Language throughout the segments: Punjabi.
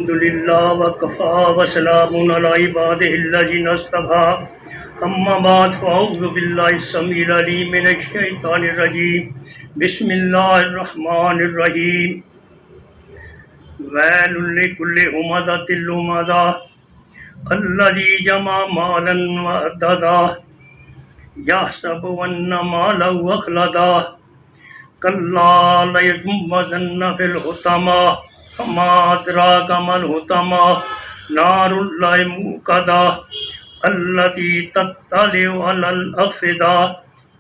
الحمدللہ وکفا وسلام علی عبادہ الذین اصطفیٰ اما بعد فاعوذ باللہ السمیع العلیم من الشیطان الرجیم بسم اللہ الرحمن الرحیم ویل لکل ہمزۃ لمزہ الذی جمع مالا وعددہ یحسب ان مالہ اخلدہ کلا لینبذن فی الحطمہ وما أدراك ما الحطمہ نار اللہ موقدہ التي تطلع على الأفئدة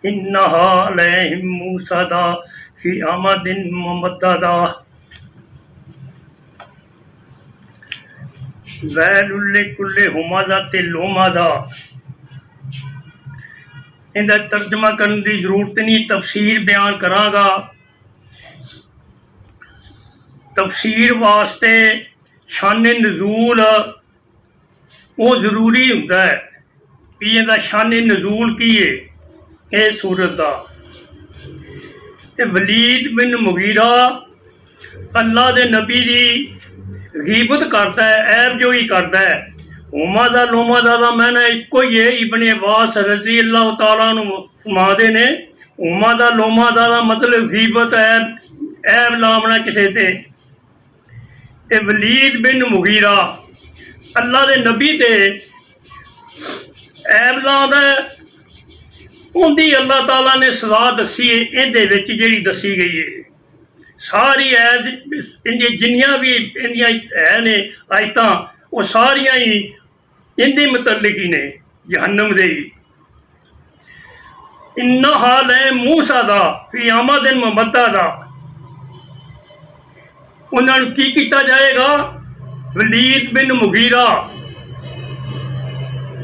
إنها عليهم موصدہ في أمد ممددہ ویل لکل ہمزۃ لمزہ۔ ان کا ترجمہ کرنے کی ضرورت نہیں، تفسیر بیان کراں گا۔ تفسیر واسطے شان نزول وہ ضروری ہوتا ہے کہ یہ شان نزول کی ہے یہ سورت کا۔ ولید بن مغیرہ اللہ دے نبی دی غیبت کرتا ہے، عیب جوئی کرتا ہے۔ ہمزہ لمزہ دا میں نے ایک ہی ہے، ابن عباس رضی اللہ تعالیٰ عنہ فرماتے نے ہمزہ لمزہ دا مطلب غیبت عیب لامنا کسے تے۔ ولید بن مغیرہ اللہ دے نبی تے عیب لاندہ ہے، ان دی اللہ تعالیٰ نے سزا دسی ہے، ان دے وچ جڑی دسی گئی ہے ساری عیب جنیاں بھی اندیاں ہے نے آیتاں وہ ساریاں ہی ان دے متعلق ہی نے، جہنم دے ہی۔ انہا لموصدہ فی امد ممددہ، انہوں نے کی کیتا جائے گا؟ ولید بن مغیرہ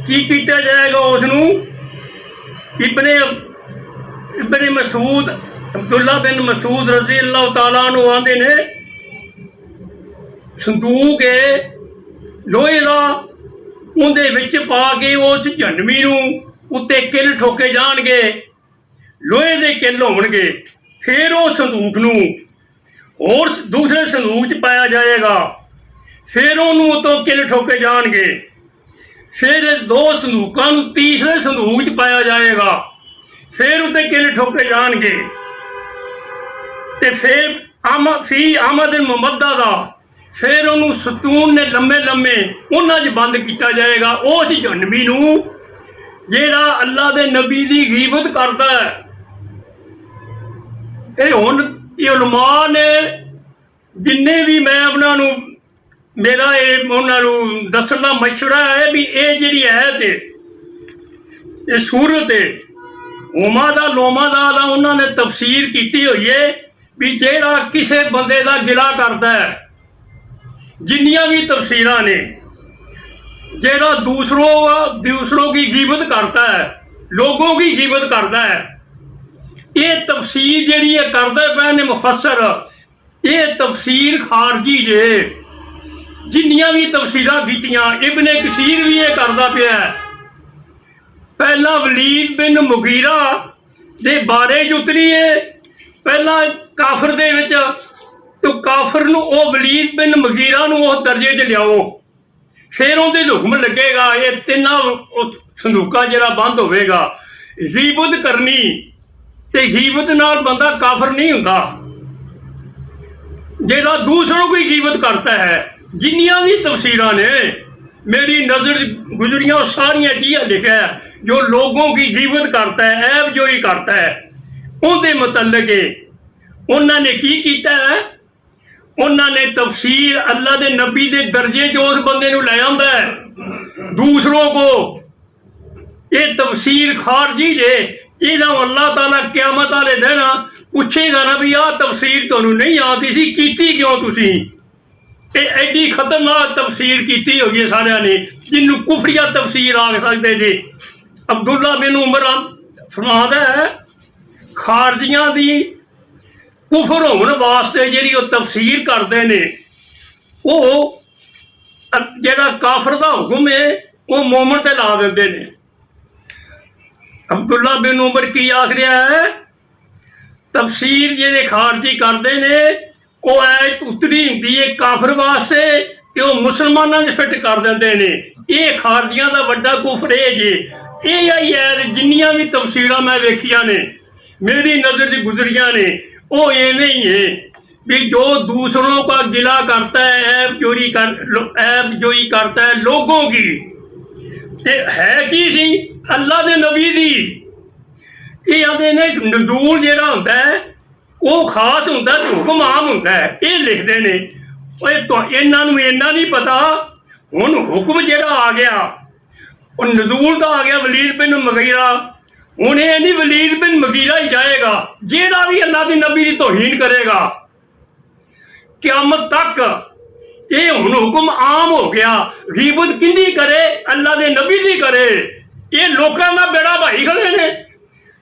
کی کیتا جائے گا؟ اس ابن مسعود عبداللہ بن مسعود رضی اللہ تعالیٰ عنہ آندے نے صندوق ہے لوہے دا، اندے وچ پا کے اس جہنمی نو اتے کل ٹھوکے جان گے، لوہے دے کل ہون گے، پھر وہ صندوق نو اور دوسرے صندوق چ پایا جائے گا، پھر انہوں تو کل ٹھوکے جان گے، پھر دو صندوقاں نو تیسرے صندوق چ پایا جائے گا، پھر اتنے کل ٹھوکے جان گے، تے پھر فی آمد ممددہ، پھر انہوں ستون نے لمے لمے انہاں چ بند کیتا جائے گا۔ اس جہنمی نو جیڑا اللہ دے نبی دی غیبت کرتا ہے۔ اے ہن یہ علماء نے جن بھی میں اپنا میرا انہوں دسن کا مشورہ ہے بھی یہ جڑی ہے یہ سورت ہے ہمزہ لمزہ دا انہوں نے تفسیر کیتی ہوئی ہے بھی جیڑا کسے بندے دا گلا کرتا ہے، جنیاں بھی تفسیراں نے، جیڑا دوسروں کی غیبت کرتا ہے، لوگوں کی غیبت کرتا ہے، یہ تفسیر جیڑی ہے کردے پے نے مفسر، یہ تفسیر خارجی جے، جنیاں بھی تفسیراں کیتیاں ابن کثیر بھی یہ کردا پیا ہے۔ پہلا ولید بن مغیرہ دے بارے اتری ہے، پہلا کافر دے وچ تو کافر نو او ولید بن مغیرہ نو اس درجے چ لیاؤ، پھر اندے حکم لگے گا یہ تیناں صندوقاں جڑا بند ہوئے گا۔ غیبت کرنی تے غیبت نال بندہ کافر نہیں ہوندا، جیڑا دوسروں کی غیبت کرتا ہے۔ جنیاں بھی تفسیراں نے میری نظر گزریاں ساریاں کیا لکھا ہے جو لوگوں کی غیبت کرتا ہے، عیب جوئی کرتا ہے، ان دے متعلق انہوں نے کی کیتا ہے؟ انہوں نے تفسیر اللہ دے نبی دے درجے جو اس بندے نو لے آندا ہے دوسروں کو، یہ تفسیر خارجی جے، یہ اللہ تعالیٰ قیامت والے دن پوچھے گا نا بھی آہ تفسیر تمہیں نہیں آتی سی، کیتی کیوں تسی؟ ایڈی خطرناک تفسیر کیتی ہوئی ہے سارے نے، جنہوں کفریہ تفسیر آ سکتے جی۔ عبداللہ بن عمر فرماتا ہے خارجیاں دی کفر ہونے واسطے جیڑی وہ تفسیر کرتے ہیں وہ جیڑا کافر دا حکم ہے وہ مومن تے لا دیندے نے۔ عبداللہ بن عمر کی آخری ہے تفسیر جہے خارجی کرتے ہیں وہ ایت اتری ہوتی ہے کافر واسطے ਤੇ ਉਹ ਮੁਸਲਮਾਨਾਂ 'ਚ ਫਿੱਟ ਕਰ ਦਿੰਦੇ ਨੇ। ਇਹ ਖਾਰਜੀਆਂ ਦਾ ਵੱਡਾ ਕੁਫਰ ਇਹ ਜੇ। ਇਹ ਆਈ ਹੈ ਜਿੰਨੀਆਂ ਵੀ ਤਫਸੀਰਾਂ ਮੈਂ ਵੇਖੀਆਂ ਨੇ, ਮੇਰੀ ਨਜ਼ਰ 'ਚ ਗੁਜ਼ਰੀਆਂ ਨੇ, ਉਹ ਐਵੇਂ ਹੀ ਹੈ بھی جو دوسروں کا گلا کرتا ہے عیب جوئی کرتا ہے لوگوں کی تے ہے کی سی اللہ دے نبی دی یہ آدھے نے نزول جیڑا ہوندا ہے وہ خاص ہوندا ہے حکم عام ہوندا ہے یہ لکھدے نے انہاں نوں اینا نہیں پتا ہن حکم جیڑا آ گیا وہ نزول دا آ گیا ولید بن مغیرہ ہن یہ نہیں ولید بن مغیرہ ہی جائے گا جیڑا بھی اللہ دے نبی دی توہین کرے گا قیامت تک یہ ہن حکم عام ہو گیا غیبت کندی کرے اللہ دے نبی دی کرے یہ لوکاں دا بیڑا بھائی کھڑے نے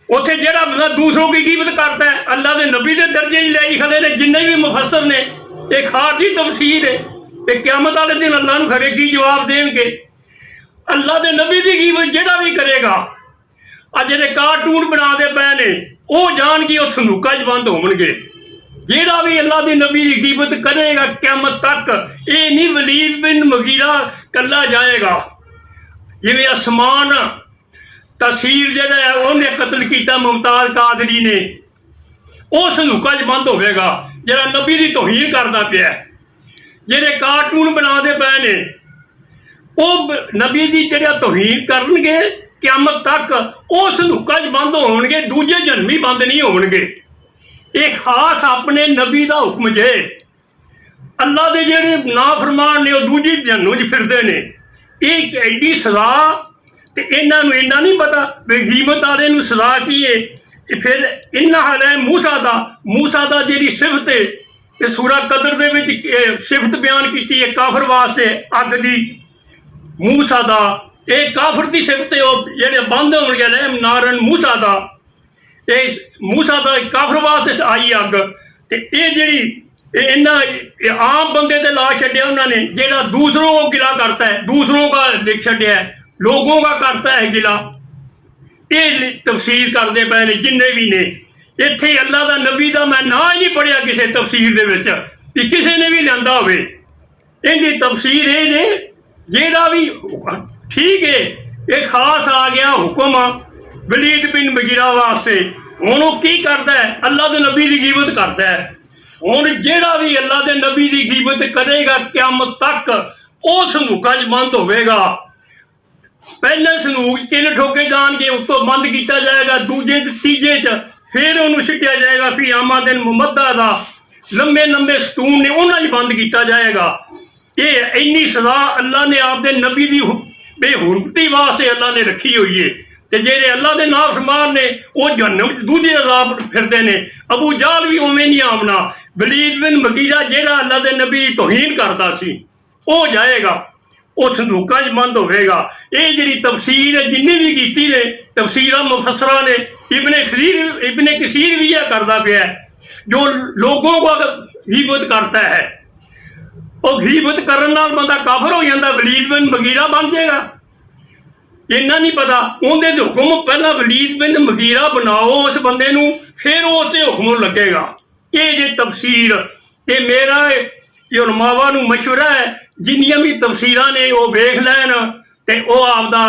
اتنے جہاں بندہ دوسروں کی غیبت کرتا ہے اللہ دے نبی دے درجے ہی لے کھڑے نے جننے بھی مفسر نے یہ خارجی تفسیر ہے کہ قیامت والے دن اللہ نوں کھڑے کی جواب دیں گے اللہ دے نبی دی غیبت جہاں بھی کرے گا آ جڑے کارٹون بنا دے پے نے وہ جان کے وہ صندوقاں چ بند ہون گے جیڑا بھی اللہ دی نبی دی غیبت کرے گا قیامت تک یہ نہیں ولید بن مغیرہ کلا جائے گا جویں آسمان تاثیر جڑا ہے انہیں قتل کیتا ممتاز قادری نے وہ صندوقاں چ بند ہوئے گا جڑا نبی دی توہین کردا پیا جڑے کارٹون بنا دے پے نے وہ نبی دی جڑا توہین کرن گے قیامت تک وہ صندوقاں چ بند ہون گے دوجے جنمی بند نہیں ہون گے یہ خاص اپنے نبی دا حکم جے اللہ دے جڑے نافرمان نے وہ دوجی جہنم وچ پھردے نے یہ ایڈی سزا تے انہاں نوں اینا نہیں پتا کہ غیبت والے نوں سزا کی ہے پھر انہاں علیہ موسیٰ دا جڑی صفت ہے کہ سورہ قدر دے وچ صفت بیان کیتی ہے کافر واسطے اگ دی موسیٰ دا یہ کافر دی صفت ہے وہ جڑے بند ہون گے علیہ نارن موسیٰ دا موسیٰ دا کافر واسطے آئی اگ تے یہ جڑی عام بندے تے لا چھڈیا انہوں نے جہاں دوسروں کو گلا کرتا ہے دوسروں کا لکھ چھڈیا ہے لوگوں کا کرتا ہے گلا یہ تفسیر کرتے پے نے جن بھی نے اتنے اللہ دا نبی دا میں نہ ہی نہیں پڑھیا کسی تفسیر دے وچ کہ کسی نے بھی لیا ہوئے ان کی تفسیر یہ نے جہاں بھی ٹھیک ہے یہ خاص آ گیا حکم ولید بن مغیرہ واسطے ہن وہ کی کرتا ہے اللہ دے نبی دی غیبت کرتا ہے ہن جیڑا بھی اللہ دے نبی دی غیبت کرے گا قیامت تک وہ صندوقاں چ بند ہوئے گا پہلے صندوق 3 ٹھوکے جان کے اس کو بند کیتا جائے گا دوجے تیجے چ پھر انہوں سٹیا جائے گا فی اماد ممدہ دا لمبے لمبے ستون نے انہاں چ بند کیتا جائے گا یہ اینی سزا اللہ نے آپ دے نبی دی بے حرمتی واسطے اللہ نے رکھی ہوئی ہے تے جہے اللہ دے نافرمان نے وہ جہنم دوجے عذاب پھردے نے ابو جہل بھی اوویں نہیں آمنا ولید بن مغیرہ جہاں اللہ دے نبی دی توہین کرتا سی وہ جائے گا وہ صندوقاں چ بند ہوئے گا یہ جڑی تفسیر ہے جنہیں بھی کیتی نے تفسیراں مفسراں نے ابن کثیر بھی یہ کرتا پیا ہے جو لوگوں کو غیبت کرتا ہے وہ غیبت کرن نال بندہ کافر ہو جاتا ولید بن مغیرہ بن جائے گا اینا نہیں پتا اندر حکم پہلا ولید بن مغیرہ بناؤ اس بندے نوں پھر اس تے حکم لگے گا یہ جے تفسیر یہ میرا علماء نوں مشورہ ہے جنیاں بھی تفسیراں نے وہ ویکھ لین تے وہ آپ دا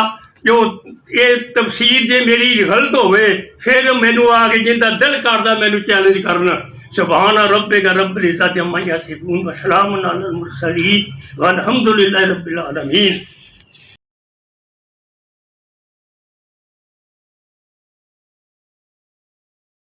جو یہ تفسیر جے میری غلط ہوئے پھر مینوں آ کے جن دا دل کردا مینوں چیلنج کرنا سبحان ربک رب العزت عما یصفون وسلام علی المرسلین والحمد للہ رب العالمین